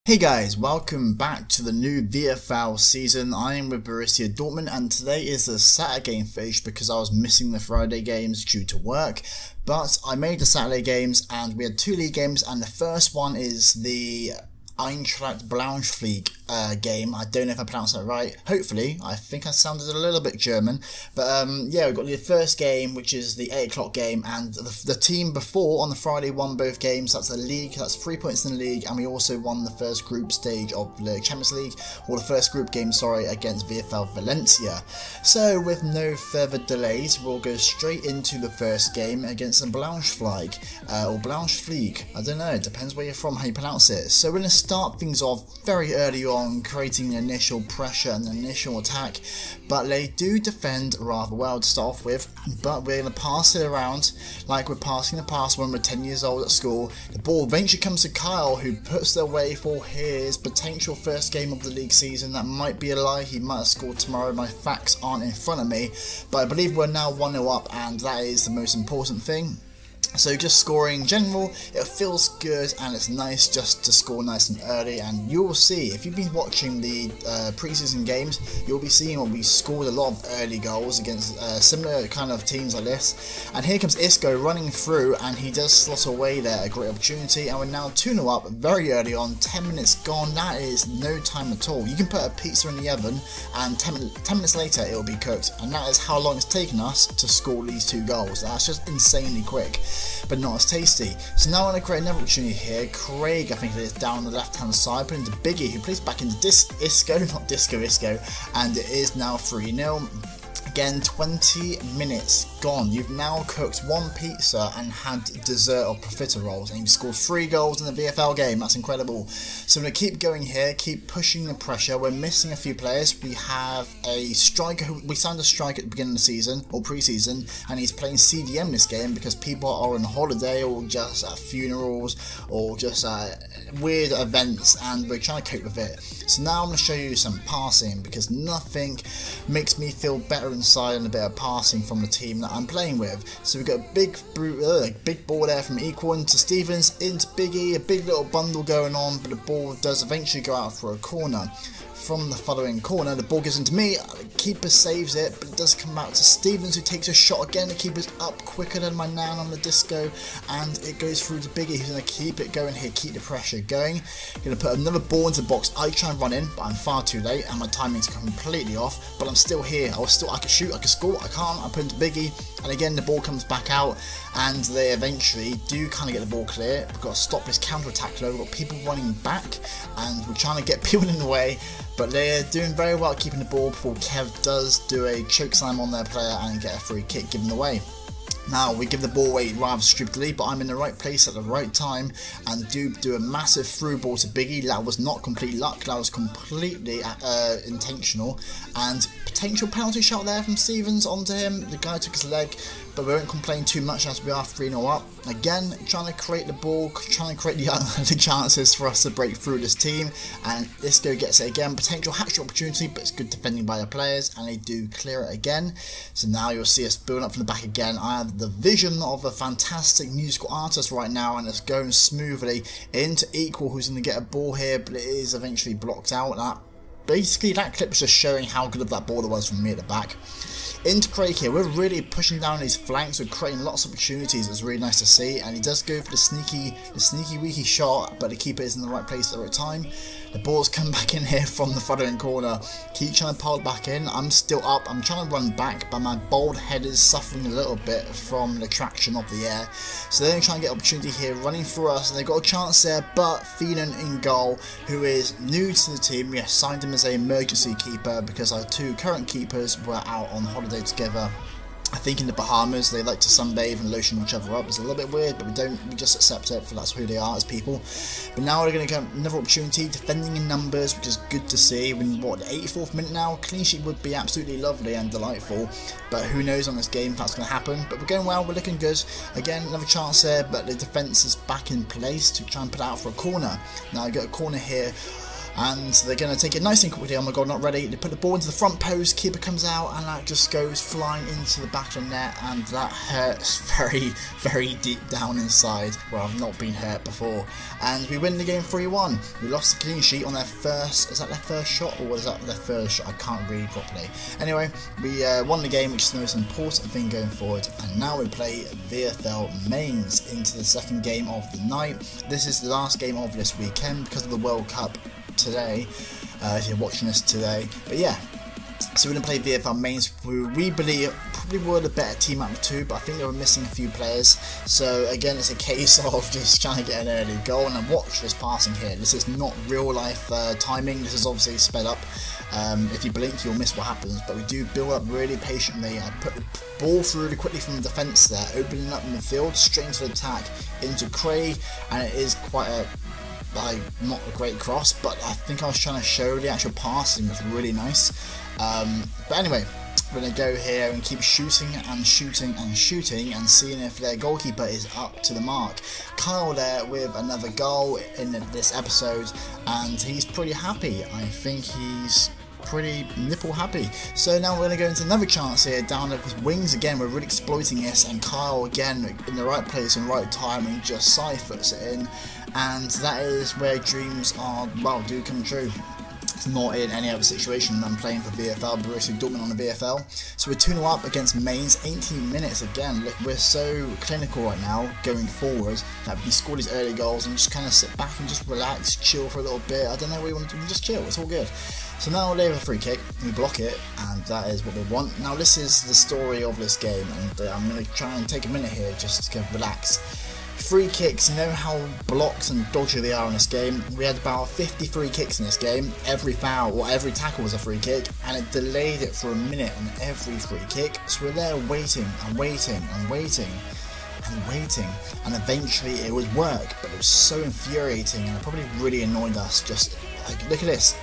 Hey guys, welcome back to the new VFL season. I am with Borussia Dortmund and today is the Saturday game footage because I was missing the Friday games due to work. But I made the Saturday games and we had two league games, and the first one is the Eintracht Braunschweig game. I don't know if I pronounced that right. Hopefully, I think I sounded a little bit German. But yeah, we've got the first game, which is the 8 o'clock game, and the team before on the Friday won both games. That's the league, that's 3 points in the league, and we also won the first group stage of the Champions League, or the first group game, sorry, against VFL Valencia. So with no further delays, we'll go straight into the first game against the Braunschweig, or Braunschweig, I don't know, it depends where you're from, how you pronounce it. So we're going to start things off very early on, creating the initial pressure and the initial attack, but they do defend rather well to start off with. But we're going to pass it around like we're passing the pass when we're 10 years old at school. The ball eventually comes to Kyle, who puts it away for his potential first game of the league season. That might be a lie, he might have scored tomorrow, my facts aren't in front of me, but I believe we're now 1-0 up, and that is the most important thing. So just scoring in general, it feels good and it's nice just to score nice and early, and you will see, if you've been watching the pre-season games, you'll be seeing when we scored a lot of early goals against similar kind of teams like this. And here comes Isco running through and he does slot away there, a great opportunity, and we're now 2-0 up very early on, 10 minutes gone. That is no time at all. You can put a pizza in the oven and 10 minutes later it will be cooked, and that is how long it's taken us to score these 2 goals. That's just insanely quick, but not as tasty. So now I'm going to create another opportunity here. Craig, I think it is, down on the left hand side, put into Biggie, who plays back into Isco, not Disco Isco, and it is now 3-0. Again, 20 minutes gone. You've now cooked 1 pizza and had dessert of profiteroles, and you've scored 3 goals in the VFL game. That's incredible. So I'm going to keep going here, keep pushing the pressure. We're missing a few players. We have a striker who we signed a striker at the beginning of the season, or pre-season, and he's playing CDM this game because people are on holiday or just at funerals or just weird events, and we're trying to cope with it. So now I'm going to show you some passing, because nothing makes me feel better inside than a bit of passing from the team that I'm playing with. So we've got a big ball there from Equal into Stevens, into Biggie, a big little bundle going on, but the ball does eventually go out for a corner. From the following corner, the ball goes into me, the keeper saves it, but it does come back to Stevens, who takes a shot again. The keeper's up quicker than my nan on the disco, and it goes through to Biggie, who's going to keep it going here, keep the pressure going. Going to put another ball into the box. I try and run in, but I'm far too late, and my timing's completely off, but I'm still here. I can shoot, I can score, I can't. I put into Biggie, and again the ball comes back out, and they eventually do kind of get the ball clear. We've got to stop this counter-attack though. We've got people running back, and we're trying to get people in the way, but they're doing very well at keeping the ball before Kev does do a choke slam on their player and get a free kick given away. Now we give the ball away rather stupidly, but I'm in the right place at the right time and do a massive through ball to Biggie. That was not complete luck, that was completely intentional, and potential penalty shot there from Stevens onto him. The guy took his leg, but we won't complain too much as we are 3-0 up. Again, trying to create the ball, trying to create the chances for us to break through this team, and Isco gets it again. Potential hat-trick opportunity, but it's good defending by the players, and they do clear it again. So now you'll see us building up from the back again. I have the vision of a fantastic musical artist right now, and it's going smoothly into Equal, who's going to get a ball here, but it is eventually blocked out. Basically, that clip is just showing how good of that ball was from me at the back. Into Craig here, we're really pushing down these flanks, we're creating lots of opportunities. It's really nice to see, and he does go for the sneaky weaky shot, but the keeper is in the right place at the right time. The ball's come back in here from the following corner. Keep trying to pile back in. I'm still up. I'm trying to run back, but my bald head is suffering a little bit from the traction of the air. So they're going to try and get opportunity here, running through us, and they've got a chance there, but Feenan in goal, who is new to the team. We assigned him as an emergency keeper because our 2 current keepers were out on holiday together. I think in the Bahamas they like to sunbathe and lotion each other up. It's a little bit weird, but we just accept it, for that's who they are as people. But now we're going to get another opportunity, defending in numbers, which is good to see. When what, the 84th minute now, clean sheet would be absolutely lovely and delightful, but who knows on this game if that's going to happen. But we're going well, we're looking good. Again, another chance there, but the defence is back in place to try and put it out for a corner. Now I got a corner here. and they're going to take it nice and quickly. Oh my god, not ready. They put the ball into the front post, keeper comes out, and that just goes flying into the back of the net, and that hurts very, very deep down inside where I've not been hurt before. And we win the game 3-1. We lost the clean sheet on their first, is that their first shot, or was that their first shot? I can't read properly. Anyway, we won the game, which is the most important thing going forward, and now we play VFL Mains into the second game of the night. This is the last game of this weekend because of the World Cup today, if you're watching this today. But yeah, so we're going to play VFL Mains, who we believe probably were the better team out of two, but I think they were missing a few players. So again, it's a case of just trying to get an early goal. And watch this passing here. This is not real life timing. This is obviously sped up. If you blink, you'll miss what happens, but we do build up really patiently. I put the ball through really quickly from the defence there, opening up in the field, straight into the attack into Craig, and it is quite a not a great cross, but I think I was trying to show the actual passing was really nice. But anyway, we're going to go here and keep shooting and shooting and shooting and seeing if their goalkeeper is up to the mark. Kyle there with another goal in this episode, and he's pretty happy. I think he's pretty nipple happy. So now we're going to go into another chance here down there with wings again. We're really exploiting this, and Kyle again in the right place and right time and just side-foots it in, and that is where dreams are, well, do come true. It's not in any other situation than playing for VFL, Borussia Dortmund on the VFL. So we're 2-0 up against Mainz, 18 minutes again. Look, we're so clinical right now going forward that we can score these early goals and just kind of sit back and just relax, chill for a little bit. I don't know what you want to do, just chill, it's all good. So now they have a free kick, we block it, and that is what we want. Now this is the story of this game, and I'm going to try and take a minute here just to relax. Free kicks, you know how blocks and dodgy they are in this game. We had about 50 free kicks in this game. Every foul or every tackle was a free kick, and it delayed it for a minute on every free kick. So we're there waiting and waiting and waiting and waiting, and eventually it would work, but it was so infuriating, and it probably really annoyed us. Just like, look at this.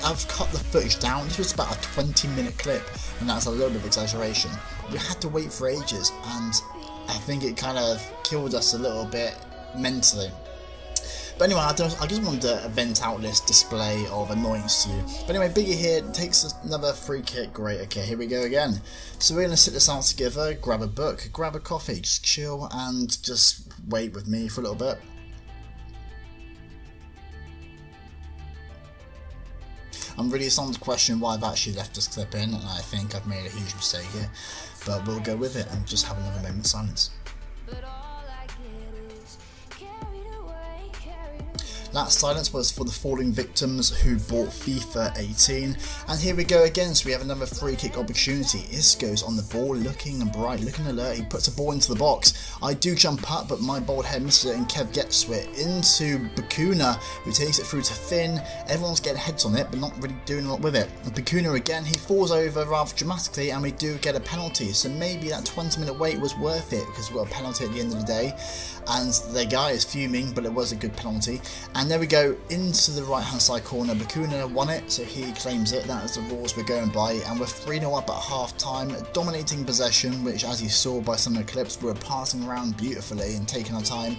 I've cut the footage down. This was about a 20-minute clip, and that's a little bit of exaggeration. We had to wait for ages, and I think it kind of killed us a little bit mentally. But anyway, I just wanted to vent out this display of annoyance to you. But anyway, Biggie here takes another free kick. Great, okay, here we go again. So we're going to sit this out together, grab a book, grab a coffee, just chill and just wait with me for a little bit. I'm really starting to question why I've actually left this clip in, and I think I've made a huge mistake here. But we'll go with it and just have another moment of silence. That silence was for the falling victims who bought FIFA 18. And here we go again, so we have another free kick opportunity. Isco's on the ball, looking bright, looking alert. He puts a ball into the box. I do jump up, but my bold head misses it, and Kev gets to it into Bakuna, who takes it through to Finn. Everyone's getting heads on it, but not really doing a lot with it. And Bakuna again, he falls over rather dramatically, and we do get a penalty. So maybe that 20-minute wait was worth it, because we got a penalty at the end of the day. And the guy is fuming, but it was a good penalty. And there we go, into the right hand side corner. Bakuna won it, so he claims it. That is the rules we're going by, and we're 3-0 up at half time, dominating possession, which, as you saw by some of the clips, we were passing around beautifully and taking our time,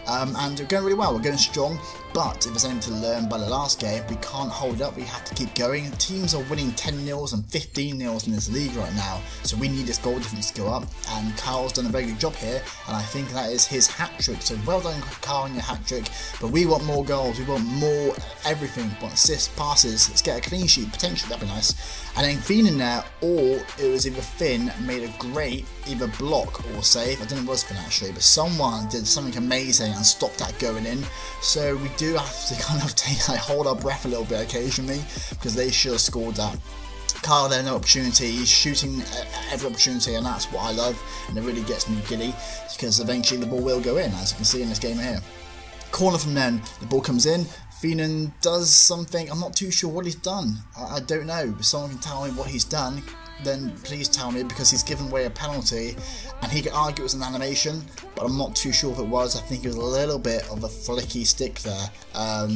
and we're going really well, we're going strong. But if there's anything to learn by the last game, we can't hold up, we have to keep going. Teams are winning 10-0s and 15-0s in this league right now, so we need this goal difference to go up, and Carl's done a very good job here, and I think that is his hat-trick. So well done, Carl, on your hat-trick, but we want more goals, we want more everything. We want assists, passes, let's get a clean sheet, potentially, that'd be nice. And then Finn in there, or it was either Finn made a great either block or save, I don't know if it was Finn actually, but someone did something amazing and stopped that going in. So we do have to kind of hold our breath a little bit occasionally, because they should have scored that. Kyle there, no opportunity, he's shooting every opportunity, and that's what I love, and it really gets me giddy, because eventually the ball will go in, as you can see in this game here. Corner from then, the ball comes in, Feenan does something, I'm not too sure what he's done, I don't know, someone can tell me what he's done. then please tell me, because he's given away a penalty, and he could argue it was an animation, but I'm not too sure if it was. I think it was a little bit of a flicky stick there,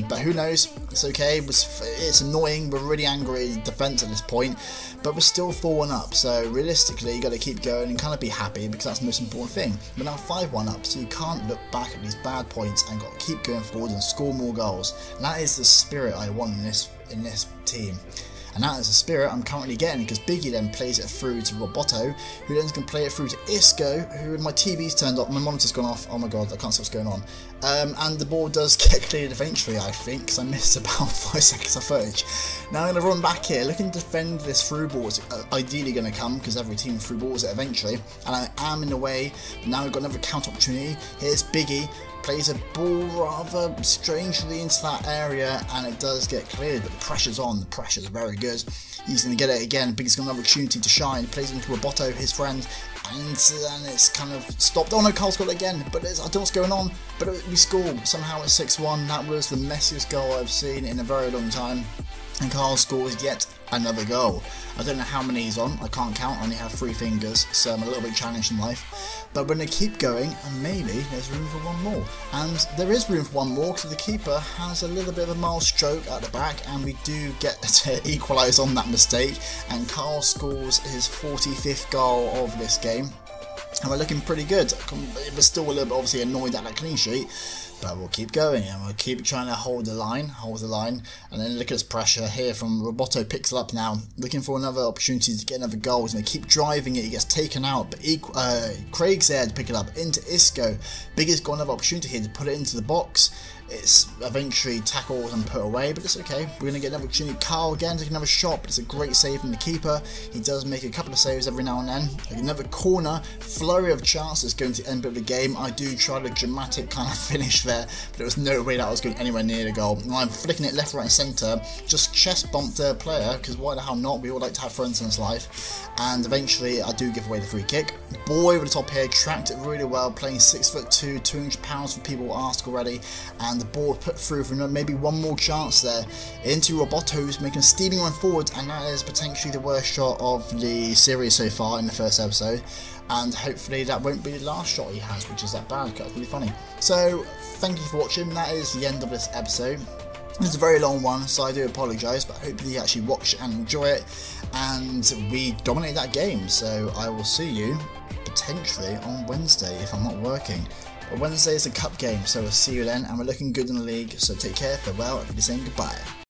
but who knows, it's okay. It's annoying, we're really angry at the defence at this point, but we're still 4-1 up, so realistically you got to keep going and kind of be happy, because that's the most important thing. We're now 5-1 up, so you can't look back at these bad points and got to keep going forward and score more goals. And that is the spirit I want in this team. And that is the spirit I'm currently getting, because Biggie then plays it through to Roboto, who then can play it through to Isco, who, my TV's turned off, my monitor's gone off, oh my god, I can't see what's going on. And the ball does get cleared eventually, I think, because I missed about 5 seconds of footage. Now I'm going to run back here, looking to defend this through ball. It's ideally going to come, because every team through balls it eventually, and I am in the way, but now we've got another counter opportunity. Here's Biggie, plays a ball rather strangely into that area, and it does get cleared, but the pressure's on, the pressure's very good. He's going to get it again. Biggie's got another opportunity to shine. He plays into Roboto, his friend, and then it's kind of stopped. Oh no, Carl's got it again, but I don't know what's going on, but we scored. Somehow it's 6-1. That was the messiest goal I've seen in a very long time. And Carl scores yet another goal. I don't know how many he's on, I can't count, I only have 3 fingers, so I'm a little bit challenged in life. But we're going to keep going, and maybe there's room for one more. And there is room for one more, because the keeper has a little bit of a mild stroke at the back, and we do get to equalise on that mistake, and Carl scores his 45th goal of this game. And we're looking pretty good. We're still a little bit obviously annoyed at that clean sheet, but we'll keep going and we'll keep trying to hold the line, and then look at this pressure here from Roboto. Picks it up now, looking for another opportunity to get another goal. He's going to keep driving it, he gets taken out, but Craig's there to pick it up into Isco. Biggie's got another opportunity here to put it into the box. It's eventually tackled and put away, but it's okay. We're going to get another opportunity. Carl again taking another shot, but it's a great save from the keeper. He does make a couple of saves every now and then. Another corner, flurry of chances going to end of the game. I do try the dramatic kind of finish there, but there was no way that I was going anywhere near the goal. And I'm flicking it left, right and centre, just chest bumped a player, because why the hell not? We all like to have friends in this life. And eventually I do give away the free kick. Ball over the top here, tracked it really well, playing 6'2", 200 pounds for people ask already, and the ball put through for maybe one more chance there into Roboto, who's making a steaming run forward, and that is potentially the worst shot of the series so far in the first episode, and hopefully that won't be the last shot he has, which is that bad. That's really funny. So thank you for watching. That is the end of this episode. It's a very long one, so I do apologise, but hopefully you actually watch and enjoy it, and we dominate that game. So I will see you potentially on Wednesday if I'm not working. But Wednesday is a cup game, so we'll see you then, and we're looking good in the league, so take care, farewell, and be saying goodbye.